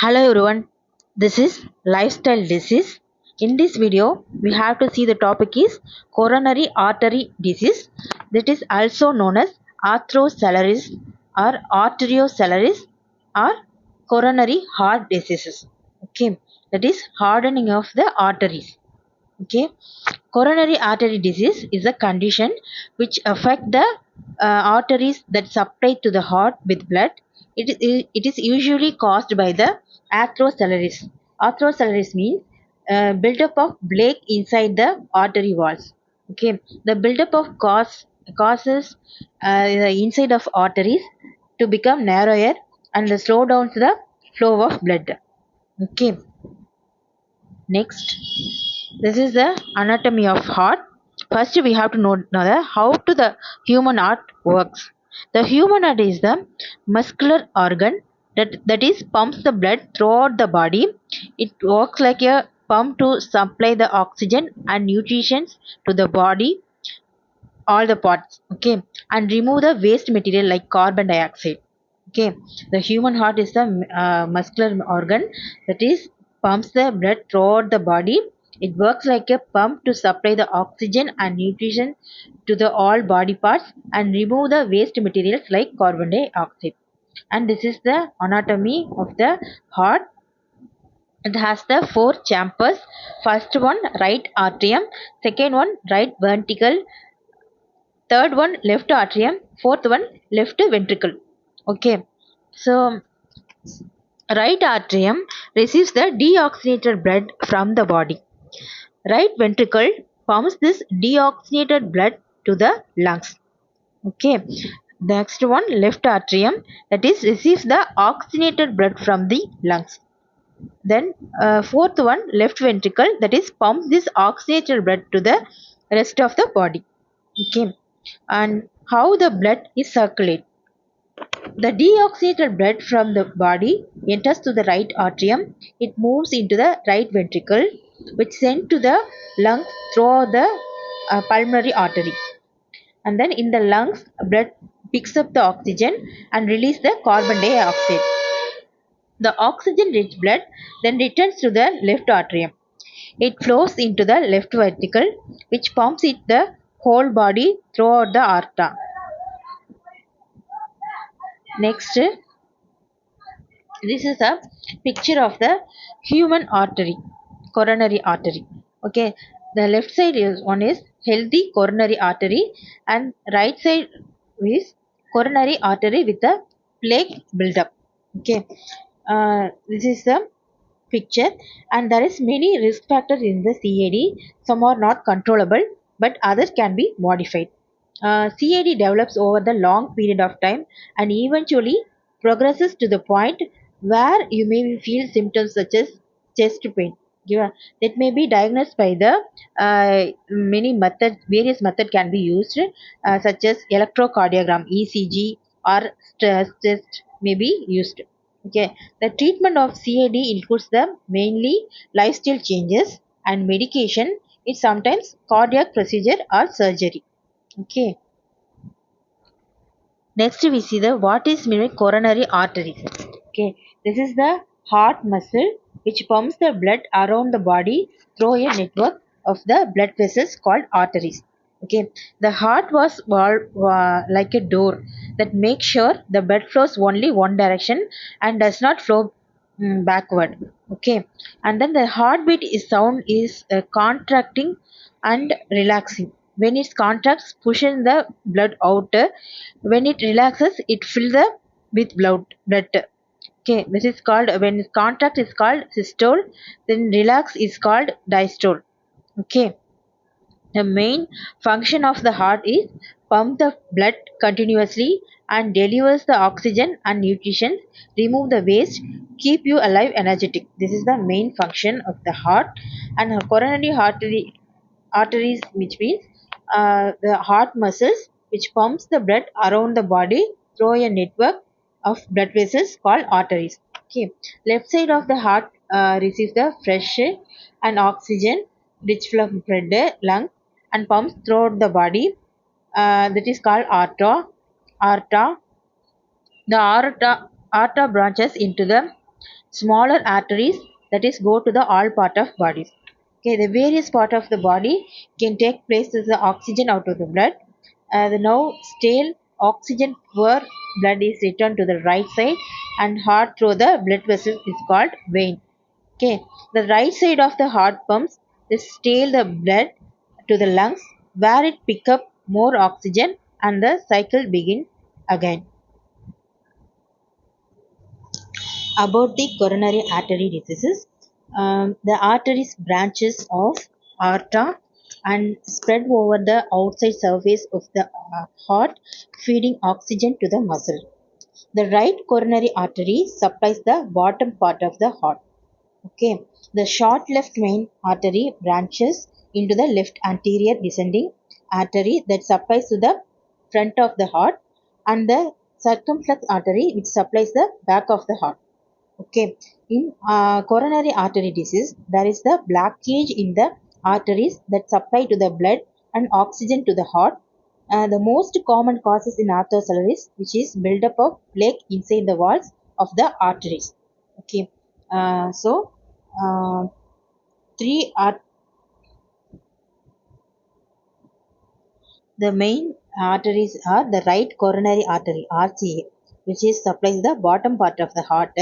Hello everyone, this is lifestyle disease. In this video, we have to see the topic is coronary artery disease, that is also known as atherosclerosis or arteriosclerosis or coronary heart diseases. Okay, that is hardening of the arteries. Okay, coronary artery disease is a condition which affect the arteries that supply to the heart with blood. It is usually caused by the atherosclerosis. Atherosclerosis means buildup of plaque inside the artery walls. Okay, the buildup of causes the inside of arteries to become narrower and slow down the flow of blood. Okay, next. This is the anatomy of heart. First, we have to know how to the human heart works. The human heart is the muscular organ that is pumps the blood throughout the body. It works like a pump to supply the oxygen and nutrition to the body, all the parts. Okay, and remove the waste material like carbon dioxide. Okay, the human heart is the muscular organ that is pumps the blood throughout the body. It works like a pump to supply the oxygen and nutrition to the all body parts and remove the waste materials like carbon dioxide. And this is the anatomy of the heart. It has the four chambers. First one right atrium, second one right ventricle, third one left atrium, fourth one left ventricle. Okay, so right atrium receives the deoxygenated blood from the body. Right ventricle pumps this deoxygenated blood to the lungs. Okay, next one left atrium, that is receives the oxygenated blood from the lungs. Then fourth one left ventricle, that is pumps this oxygenated blood to the rest of the body. Okay, and how the blood is circulated. The deoxygenated blood from the body enters to the right atrium. It moves into the right ventricle, which sent to the lungs through the pulmonary artery. And then in the lungs, blood picks up the oxygen and release the carbon dioxide. The oxygen-rich blood then returns to the left atrium. It flows into the left ventricle, which pumps it the whole body throughout the aorta. Next, this is a picture of the human artery, coronary artery. Okay, the left side is one is healthy coronary artery and right side is coronary artery with the plaque buildup. Okay, this is the picture, and there is many risk factors in the CAD. Some are not controllable, but others can be modified. CAD develops over the long period of time and eventually progresses to the point where you may feel symptoms such as chest pain. Yeah, that may be diagnosed by the many methods. Various methods can be used, such as electrocardiogram, ECG, or stress test may be used. Okay, the treatment of CAD includes the mainly lifestyle changes and medication. It's sometimes cardiac procedure or surgery. Okay. Next we see the what is meant by coronary arteries. Okay. This is the heart muscle which pumps the blood around the body through a network of the blood vessels called arteries. Okay. The heart was like a door that makes sure the blood flows only one direction and does not flow backward. Okay. And then the heartbeat is sound is contracting and relaxing. When it contracts, pushes the blood out. When it relaxes, it fills the with blood. Okay, this is called when contract is called systole, then relax is called diastole. Okay, the main function of the heart is pump the blood continuously and delivers the oxygen and nutrition, remove the waste, keep you alive energetic. This is the main function of the heart. And coronary arteries, which means the heart muscles which pumps the blood around the body through a network of blood vessels called arteries. Okay, left side of the heart receives the fresh and oxygen rich from blood lung and pumps throughout the body. That is called aorta. The aorta branches into the smaller arteries that is go to the all part of bodies. Okay, the various part of the body can take place as the oxygen out of the blood. The now stale oxygen poor blood is returned to the right side and heart through the blood vessel is called vein. Okay, the right side of the heart pumps the stale the blood to the lungs where it pick up more oxygen and the cycle begin again. About the coronary artery diseases, the arteries branches of aorta and spread over the outside surface of the heart, feeding oxygen to the muscle. The right coronary artery supplies the bottom part of the heart. Okay, the short left main artery branches into the left anterior descending artery that supplies to the front of the heart, and the circumflex artery which supplies the back of the heart. Okay, in coronary artery disease, there is the blockage in the arteries that supply to the blood and oxygen to the heart. The most common causes in atherosclerosis, which is buildup of plaque inside the walls of the arteries. Okay, so uh, three are the main arteries are the right coronary artery (RCA), which is supplies the bottom part of the heart.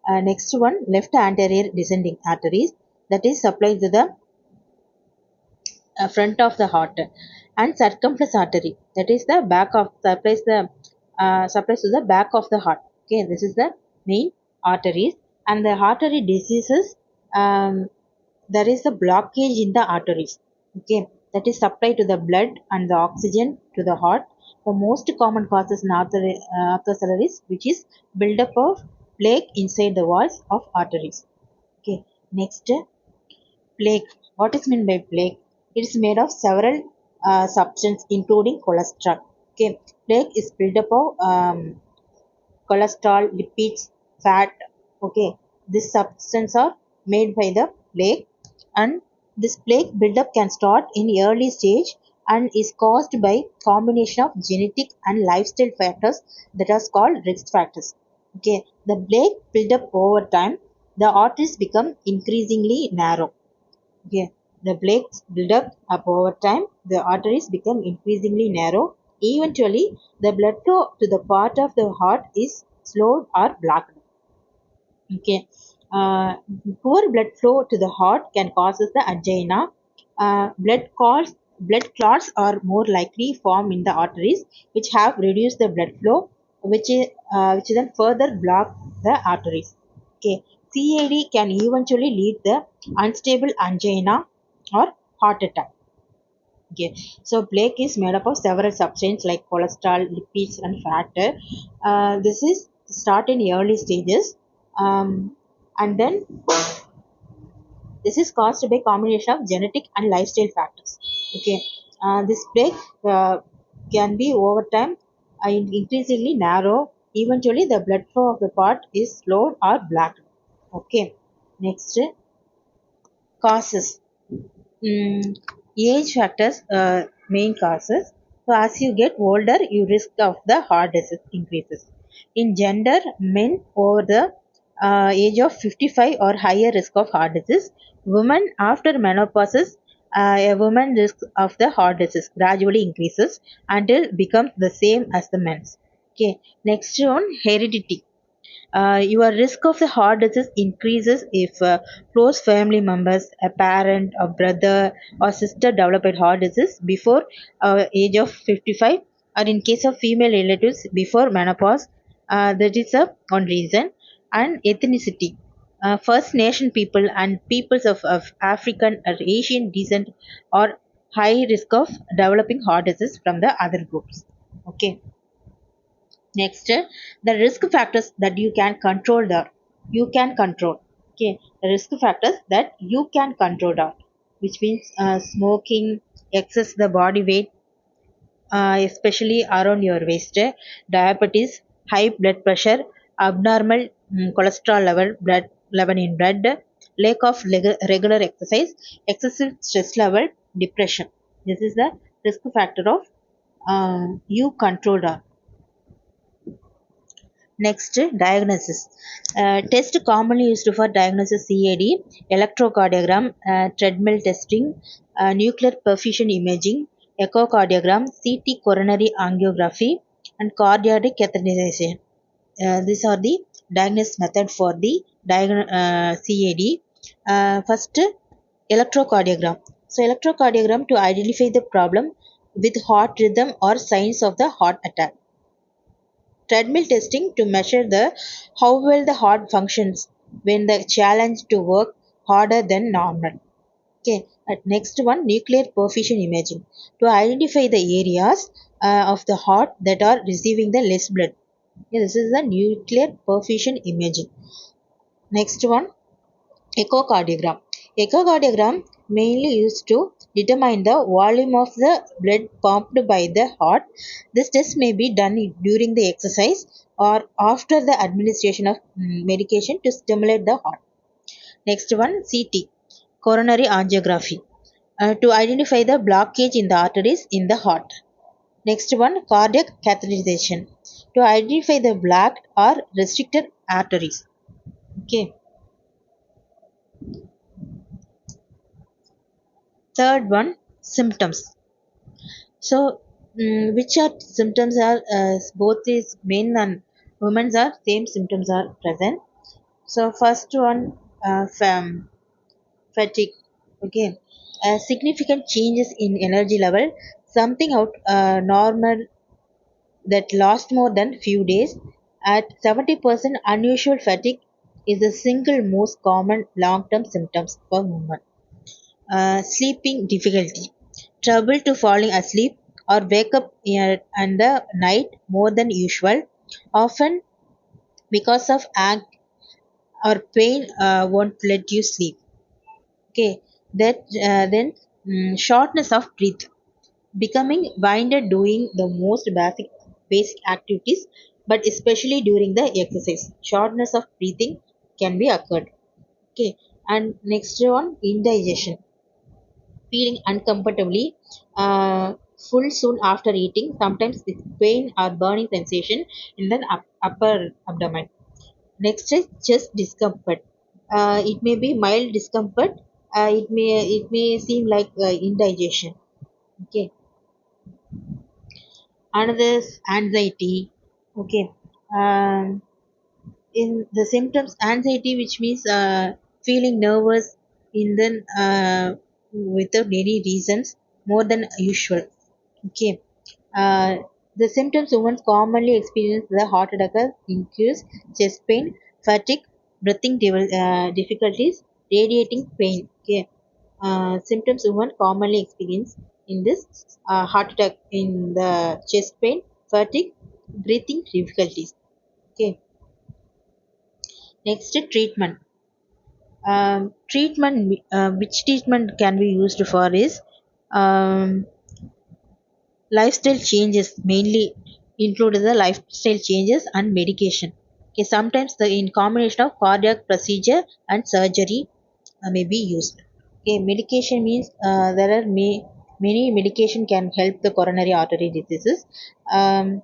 Next one, left anterior descending arteries, that is supplies to the front of the heart, and circumflex artery, that is the back of supplies to the back of the heart. Okay, this is the main arteries, and the artery diseases. There is a blockage in the arteries. Okay, that is supplied to the blood and the oxygen to the heart. The most common causes in atherosclerosis, which is buildup of plaque inside the walls of arteries. Okay, next, plaque. What is meant by plaque? It is made of several substances, including cholesterol. Okay, plaque is built up of cholesterol, lipids, fat. Okay, these substances are made by the plaque, and this plaque buildup can start in early stage and is caused by combination of genetic and lifestyle factors that are called risk factors. Okay, the plaque buildup over time, the arteries become increasingly narrow. Okay, the plaques build up over time, the arteries become increasingly narrow. Eventually, the blood flow to the part of the heart is slowed or blocked. Okay, uh, poor blood flow to the heart can cause the angina. Blood clots are more likely form in the arteries, which have reduced the blood flow, which then further block the arteries. Okay, CAD can eventually lead the unstable angina or heart attack. Okay, so plaque is made up of several substances like cholesterol, lipids, and fat. This is start in early stages, um, and then this is caused by combination of genetic and lifestyle factors. Okay, this plaque can be over time increasingly narrow. Eventually, the blood flow of the part is slowed or blocked. Okay, next, causes. Mm, age factors, main causes. So as you get older, your risk of the heart disease increases. In gender, men over the age of 55 or higher risk of heart disease. Women after menopause, a woman risk of the heart disease gradually increases until becomes the same as the men's. Okay. Next one, heredity. Your risk of the heart disease increases if close family members, a parent, a brother, or sister develop a heart disease before age of 55, or in case of female relatives before menopause. That is one reason. And ethnicity. First Nation people and peoples of African or Asian descent are high risk of developing heart disease from the other groups. Okay. Next, the risk factors that you can control. Okay, the risk factors that you can control that, which means smoking, excess the body weight, especially around your waist, diabetes, high blood pressure, abnormal cholesterol level in blood, lack of regular exercise, excessive stress level, depression. This is the risk factor of you control that. Next, diagnosis. Test commonly used for diagnosis CAD, electrocardiogram, treadmill testing, nuclear perfusion imaging, echocardiogram, CT coronary angiography, and cardiac catheterization. These are the diagnosis method for the CAD. First, electrocardiogram. So, electrocardiogram to identify the problem with heart rhythm or signs of the heart attack. Treadmill testing to measure the how well the heart functions when the challenge to work harder than normal. Okay, at next one, nuclear perfusion imaging to identify the areas of the heart that are receiving the less blood. Okay, this is the nuclear perfusion imaging. Next one, echocardiogram. Echocardiogram mainly used to determine the volume of the blood pumped by the heart. This test may be done during the exercise or after the administration of medication to stimulate the heart. Next one, CT, coronary angiography, to identify the blockage in the arteries in the heart. Next one, cardiac catheterization, to identify the blocked or restricted arteries. Okay. Third one, symptoms. So, which are symptoms are both these men and women's are same symptoms are present. So, first one, fatigue. Okay, significant changes in energy level, something out normal that lasts more than few days. At 70%, unusual fatigue is the single most common long-term symptoms for women. Sleeping difficulty, trouble to falling asleep or wake up in the night more than usual, often because of ache or pain won't let you sleep. Okay, that then shortness of breath, becoming winded doing the most basic activities, but especially during the exercise. Shortness of breathing can be occurred. Okay, and next one, indigestion, feeling uncomfortably full soon after eating, sometimes with pain or burning sensation in the upper abdomen. Next is chest discomfort. It may be mild discomfort. It may seem like indigestion. Okay. Another is anxiety. Okay. Um, in the symptoms, anxiety, which means feeling nervous in then without any reasons more than usual. Okay. uh, the symptoms women commonly experience the heart attack includes chest pain, fatigue, breathing difficulties, radiating pain. Okay. Symptoms women commonly experience in this heart attack in the chest pain, fatigue, breathing difficulties. Okay. Next, treatment. Treatment, which treatment can be used for is um, lifestyle changes, mainly include the lifestyle changes and medication. Okay, sometimes the in combination of cardiac procedure and surgery may be used. Okay, medication means there are many medication can help the coronary artery diseases. Um,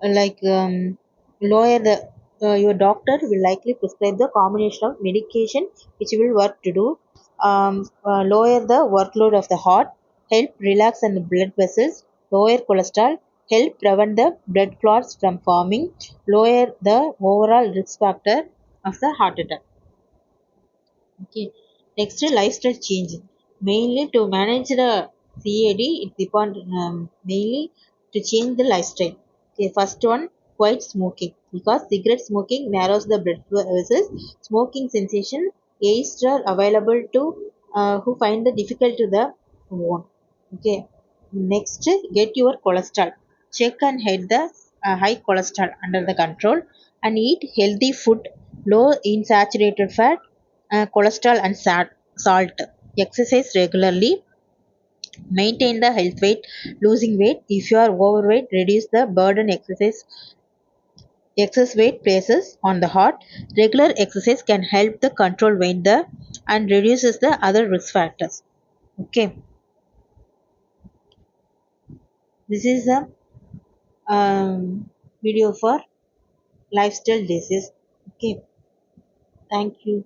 like lower the your doctor will likely prescribe the combination of medication which will work to do lower the workload of the heart, help relax and blood vessels, lower cholesterol, help prevent the blood clots from forming, lower the overall risk factor of the heart attack. Okay. Next, lifestyle change. Mainly to manage the CAD, it depends mainly to change the lifestyle. Okay, first one, quit smoking, because cigarette smoking narrows the blood vessels. Smoking sensation aids are available to who find the difficult to the one. Okay. Next, get your cholesterol. Check and hide the high cholesterol under the control, and eat healthy food, low in saturated fat, cholesterol and salt. Exercise regularly. Maintain the health weight. Losing weight. If you are overweight, reduce the burden excess weight places on the heart. Regular exercise can help the control weight and reduces the other risk factors. Okay, this is a video for lifestyle disease. Okay, thank you.